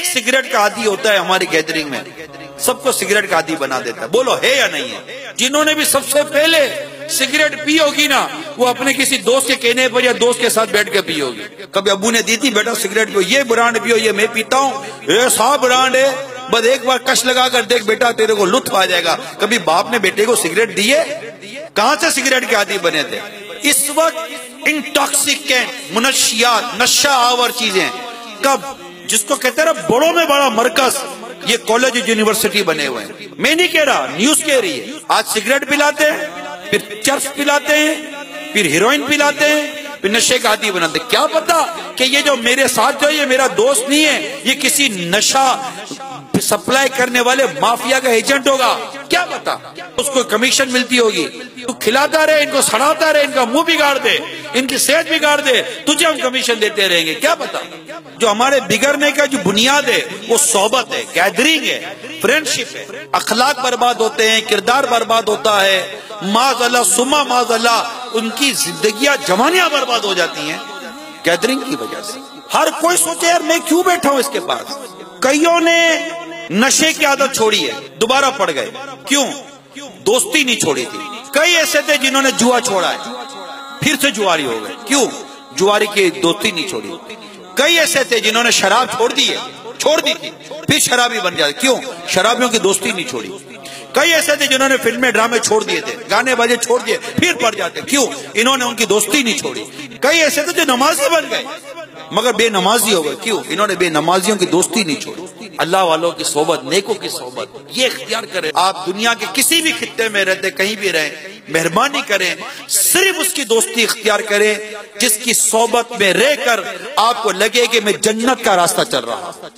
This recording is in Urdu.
ایک سگریٹ کا عادی ہوتا ہے ہماری گیدرنگ میں، سب کو سگریٹ کا عادی بنا دیتا ہے. بولو ہے یا نہیں ہے؟ جنہوں نے بھی سب سے پہلے سگریٹ پی ہوگی نا، وہ اپنے کسی دوست کے کہنے پر یا دوست کے ساتھ بیٹھ کے پی ہوگی. کبھی ابو نے دی تھی بیٹا سگریٹ پیو، یہ برانڈ پیو، یہ میں پیتا ہوں، یہ سا برانڈ ہے، بس ایک بار کش لگا کر دیکھ بیٹا تیرے کو لطف آ جائے گا. کبھی باپ نے بیٹے کو سگریٹ دیے؟ کہاں سے سگریٹ کے عادی بنے تھے؟ اس وقت انٹاکسیکینٹ، منشیات، نشہ آور چیزیں کب، جس کو کہتے ہیں بڑوں میں بڑا مرکز، یہ کالج یونیورسٹی بنے ہوئے ہیں. میں نہیں کہہ رہا، نیوز کہہ رہی ہے. آج سگریٹ پلاتے ہیں، پھر چرس پلاتے ہیں، پھر ہیروئن پلاتے ہیں، پھر نشے کا عادی بناتے ہیں. کیا پتا کہ یہ جو میرے ساتھ جو یہ میرا دوست نہیں ہے، یہ کسی نشہ سپلائی کرنے والے مافیا کا ایجنٹ ہوگا. کیا پتا اس کو کمیشن ملتی ہوگی. تو کھلاتا رہے، ان کو سڑاتا رہے، ان کا منہ بگاڑ دے، ان کی صحت بگاڑ دے، تجھے ہم کمیشن دیتے رہیں گے. کیا پتا جو ہمارے بگڑنے کا جو بنیاد ہے وہ صحبت ہے، گیدرنگ ہے، فرینڈشپ ہے. اخلاق برباد ہوتے ہیں، کردار برباد ہوتا ہے، معاذ اللہ ثم معاذ اللہ ان کی زندگیاں جوانیاں برباد ہو جاتی ہیں گیدرنگ کی وجہ سے. ہر کوئی سوچے یار میں کیوں بیٹھا ہوں اس کے پاس. کئیوں نے نشے کی عادت چھوڑی ہے، دوبارہ پڑ گئے. کیوں؟ دوستی نہیں چھوڑی تھی. کئی ایسے تھے جنہوں نے جوا چھوڑا ہے، پھر سے جواری ہو گئے. کیوں؟ جواری کی دوستی نہیں چھوڑی. کئی ایسے تھے جنہوں نے شراب چھوڑ دی تھی، پھر شرابی بن جاتے. کیوں؟ شرابیوں کی دوستی نہیں چھوڑی. کئی ایسے تھے جنہوں نے فلمیں ڈرامے چھوڑ دیے تھے، گانے بازے چھوڑ دیے، پھر پڑ جاتے. کیوں؟ انہوں نے ان کی دوستی نہیں چھوڑی. کئی ایسے تھے جو نمازی بن گئے مگر بے نمازی ہو گئے. کیوں؟ انہوں نے بے نمازیوں کی دوستی نہیں چھوڑی. اللہ والوں کی صحبت، نیکوں کی صحبت یہ اختیار کریں. آپ دنیا کے کسی بھی خطے میں رہتے، کہیں بھی رہیں، مہربانی کریں صرف اس کی دوستی اختیار کریں جس کی صحبت میں رہ کر آپ کو لگے کہ میں جنت کا راستہ چل رہا ہوں.